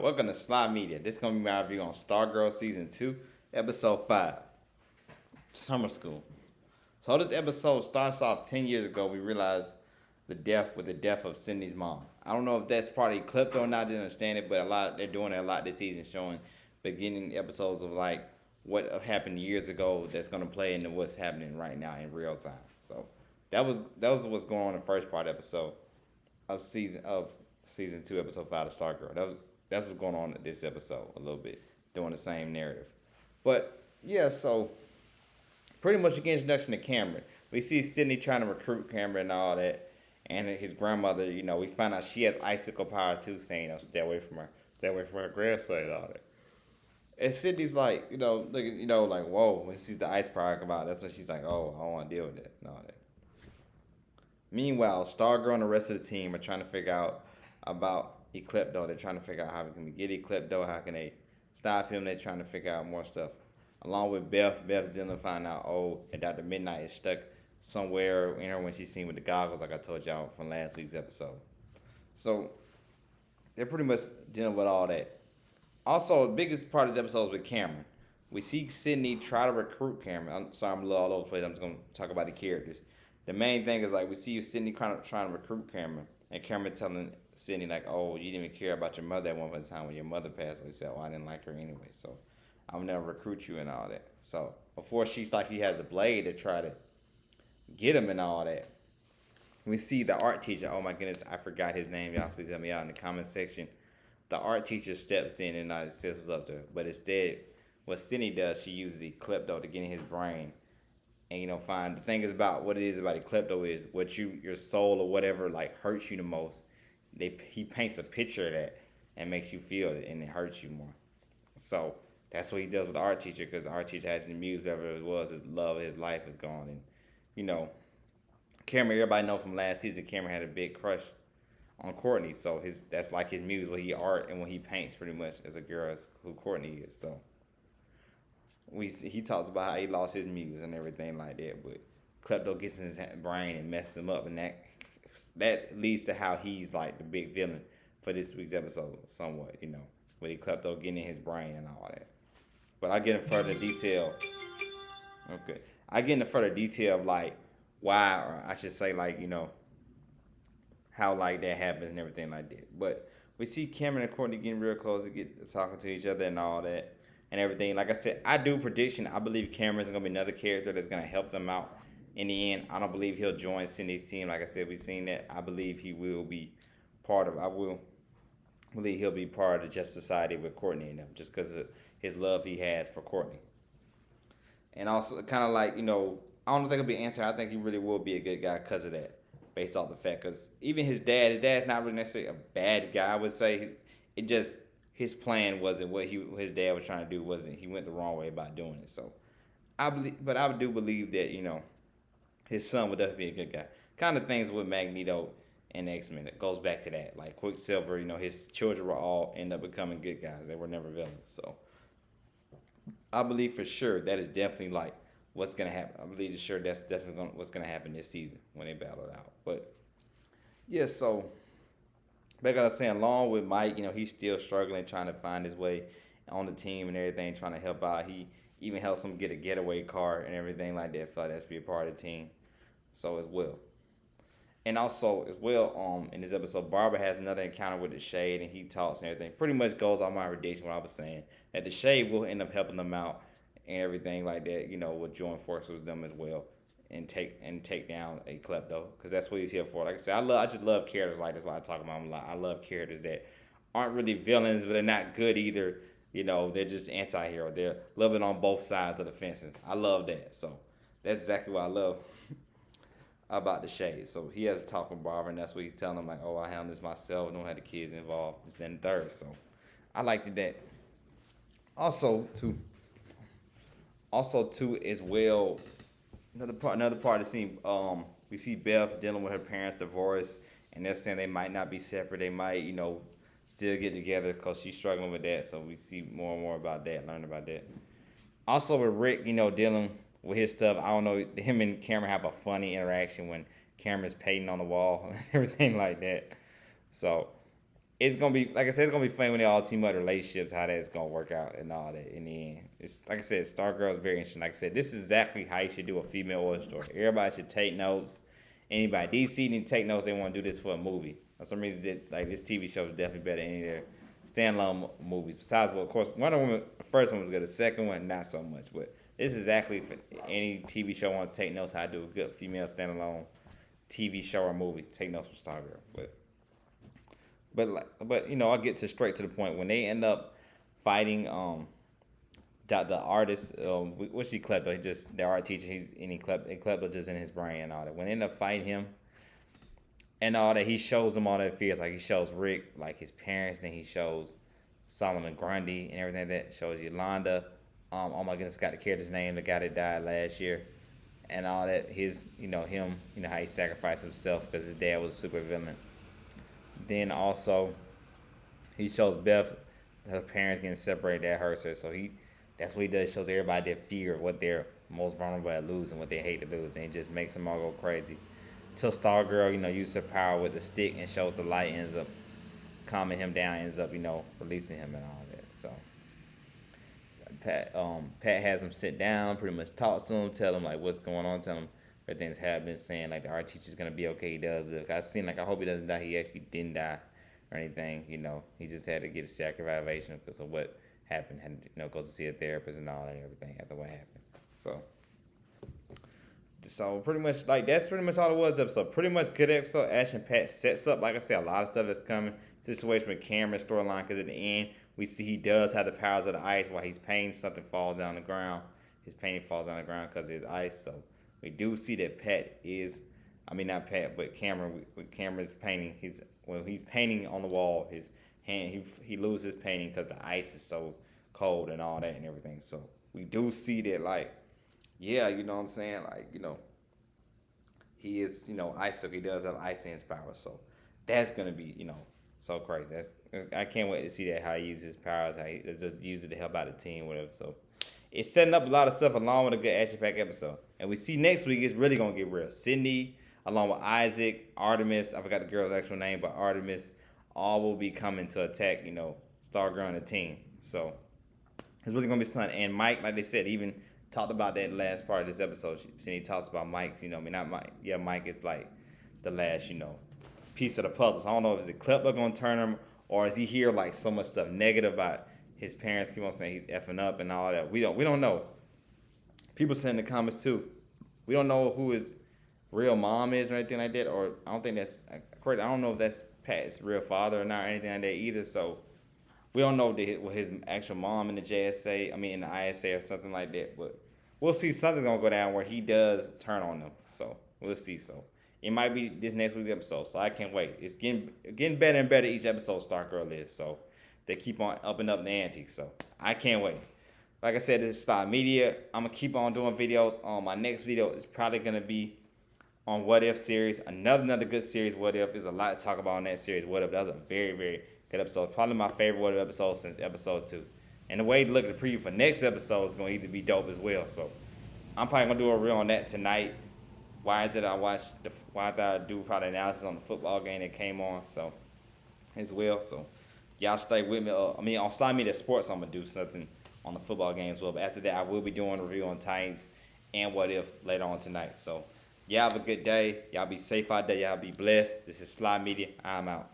Welcome to Slide Media. This is gonna be my review on Stargirl season 2, episode 5, Summer School. So this episode starts off 10 years ago. We realize the death of Sydney's mom. I don't know if that's part of clipped or not. I didn't understand it, but they're doing it a lot this season, showing beginning episodes of like what happened years ago that's gonna play into what's happening right now in real time. So that was what's going on in the first part episode of season 2, episode 5 of Stargirl. That's what's going on in this episode a little bit, doing the same narrative. But yeah, so pretty much again introduction to Cameron. We see Sydney trying to recruit Cameron and all that, and his grandmother. We find out she has icicle power too, saying, stay away from her, stay away from her grandson and all that. And Sydney's like, look, like whoa, when she sees the ice power come out, that's when she's like, oh, I don't want to deal with that and all that. Meanwhile, Stargirl and the rest of the team are trying to figure out about Eclipto. They're trying to figure out how we can get Eclipto, how can they stop him. They're trying to figure out more stuff. Along with Beth, Beth's dealing to find out, and Dr. Midnight is stuck somewhere in her when she's seen with the goggles, like I told y'all from last week's episode. So they're pretty much dealing with all that. Also, the biggest part of this episode is with Cameron. We see Sydney try to recruit Cameron. I'm sorry, I'm a little all over the place. I'm just going to talk about the characters. The main thing is like we see Sydney kind of trying to recruit Cameron, and Cameron telling Sydney like, "Oh, you didn't even care about your mother at one point in time when your mother passed." He said, "Oh, I didn't like her anyway, so I'll never recruit you and all that." So before she's like he has a blade to try to get him and all that, we see the art teacher. Oh my goodness, I forgot his name. Y'all please help me out in the comment section. The art teacher steps in and says what's up to her, but instead, what Sydney does, she uses the Eclipto to get in his brain and find the thing is about what it is about Eclipto is what your soul or whatever like hurts you the most. He paints a picture of that and makes you feel it, and it hurts you more. So that's what he does with the art teacher, because the art teacher has his muse, whatever it was, his love of his life is gone. And you know, Cameron, everybody know from last season, Cameron had a big crush on Courtney. So that's like his muse, what he art and what he paints pretty much as a girl, as who Courtney is. So he talks about how he lost his muse and everything like that, but Klepto gets in his brain and messes him up, and that leads to how he's like the big villain for this week's episode, somewhat, with Klepto getting in his brain and all that. But I get in further detail. Okay, I get into further detail of like why, or I should say like how like that happens and everything like that. But we see Cameron and Courtney getting real close to get talking to each other and all that and everything. Like I said, I do prediction. I believe Cameron's gonna be another character that's gonna help them out in the end. I don't believe he'll join Cindy's team. Like I said, we've seen that. I believe he will be part of. I will believe he'll be part of the Justice Society with Courtney and them, just because of his love he has for Courtney. And also, kind of like I don't think he'll be an answer. I think he really will be a good guy because of that, based off the fact. Because even his dad's not really necessarily a bad guy. I would say it just his plan wasn't what his dad was trying to do. Wasn't He went the wrong way about doing it. So I do believe that his son would definitely be a good guy. Kind of things with Magneto and X-Men. It goes back to that. Like Quicksilver, his children were all end up becoming good guys. They were never villains. So I believe for sure that is definitely like what's gonna happen. I believe for sure that's definitely what's gonna happen this season when they battle it out. But yeah, so like I was saying, along with Mike, he's still struggling, trying to find his way on the team and everything, trying to help out. He even helps him get a getaway car and everything like that. I feel like that's be a part of the team. So as well. And also as well, in this episode, Barbara has another encounter with the Shade, and he talks and everything. Pretty much goes on my prediction what I was saying, that the Shade will end up helping them out and everything like that. Will join forces with them as well and take down a klepto, because that's what he's here for. Like I said, I just love characters like this. Why I talk about them a lot. I love characters that aren't really villains, but they're not good either. They're just anti-hero. They're living on both sides of the fences. I love that. So that's exactly what I love about the Shade. So he has a talk with Barbara, and that's what he's telling him, like, oh, I handle this myself, don't have the kids involved, this, then, third. So I liked that. Also, too, as well, another part of the scene, we see Beth dealing with her parents' divorce, and they're saying they might not be separate. They might, still get together because she's struggling with that. So we see more and more about that, learn about that. Also with Rick, dealing with his stuff. I don't know, him and Cameron have a funny interaction when Cameron's painting on the wall and everything like that. So it's gonna be like I said, it's gonna be funny when they all team up relationships, how that's gonna work out and all that in the end. It's like I said, Stargirl is very interesting. Like I said, this is exactly how you should do a female origin story. Everybody should take notes. Anybody DC need to take notes. They want to do this for a movie. For some reason, this TV show is definitely better than any of their standalone movies. Besides, well, of course, Wonder Woman, the first one was good. The second one, not so much. But this is exactly for any TV show want to take notes how to do a good female standalone TV show or movie. Take notes from Stargirl. But you know, I'll get to straight to the point. When they end up fighting the artist, what's he klepto? He just the art teacher. He's any klepto just in his brain and all that. When they end up fighting him and all that, he shows them all that fears. Like he shows Rick, like his parents. Then he shows Solomon Grundy and everything like that. Shows Yolanda. Oh my goodness, got the character's name. The guy that died last year. And all that. His, him. You know how he sacrificed himself because his dad was a super villain. Then also, he shows Beth, her parents getting separated. That hurts her. So that's what he does. He shows everybody their fear of what they're most vulnerable at losing, what they hate to lose, and it just makes them all go crazy. Till Stargirl, uses her power with the stick and shows the light, ends up calming him down, ends up, releasing him and all that. So Pat has him sit down, pretty much talks to him, tell him like what's going on, tell him everything's happening, saying like the art teacher's gonna be okay. He does look. I hope he doesn't die. He actually didn't die or anything. He just had to get a sacrifice because of what happened. Had to go to see a therapist and all that and everything after what happened. So pretty much like that's pretty much all it was episode. Pretty much good episode. Action Pat sets up, like I said, a lot of stuff that's coming. Situation with Cameron's storyline, because at the end we see he does have the powers of the ice. While he's painting, something falls down the ground. His painting falls down the ground because of his ice. So we do see that not Pat, but Cameron. With Cameron's painting, when he's painting on the wall, his hand he loses his painting because the ice is so cold and all that and everything. So we do see that, like, yeah, you know what I'm saying, like, he is, ice. So he does have ice in his power. So that's gonna be, so crazy. I can't wait to see that how he uses his powers, how he just uses it to help out the team, whatever. So it's setting up a lot of stuff along with a good action-packed episode. And we see next week it's really going to get real. Sydney, along with Isaac, Artemis, I forgot the girl's actual name, but Artemis, all will be coming to attack, Stargirl and the team. So it's really going to be fun. And Mike, like they said, even talked about that last part of this episode. Sydney talks about Mike's, not Mike. Yeah, Mike is like the last, piece of the puzzle. So I don't know if it's a clip that's going to turn him or is he hear like so much stuff negative about his parents keep on saying he's effing up and all that. We don't know. People say in the comments too. We don't know who his real mom is or anything like that. Or I don't think that's correct. I don't know if that's Pat's real father or not or anything like that either. So we don't know what his actual mom in the JSA, in the ISA or something like that. But we'll see something's gonna go down where he does turn on them. So we'll see. So it might be this next week's episode. So I can't wait. It's getting better and better each episode Stargirl is. So they keep on upping up the ante, so I can't wait. Like I said, this is Star Media. I'm going to keep on doing videos. My next video is probably going to be on What If series. Another good series, What If. There's a lot to talk about in that series, What If. That was a very, very good episode. Probably my favorite What If episode since episode 2. And the way to look at the preview for next episode is going to either be dope as well. So I'm probably going to do a reel on that tonight. Why did I do probably analysis on the football game that came on, so as well. So y'all stay with me. On Slide Media Sports, I'm going to do something on the football game as well. But after that, I will be doing a review on Titans and What If later on tonight. So y'all have a good day. Y'all be safe out there. Y'all be blessed. This is Slide Media. I'm out.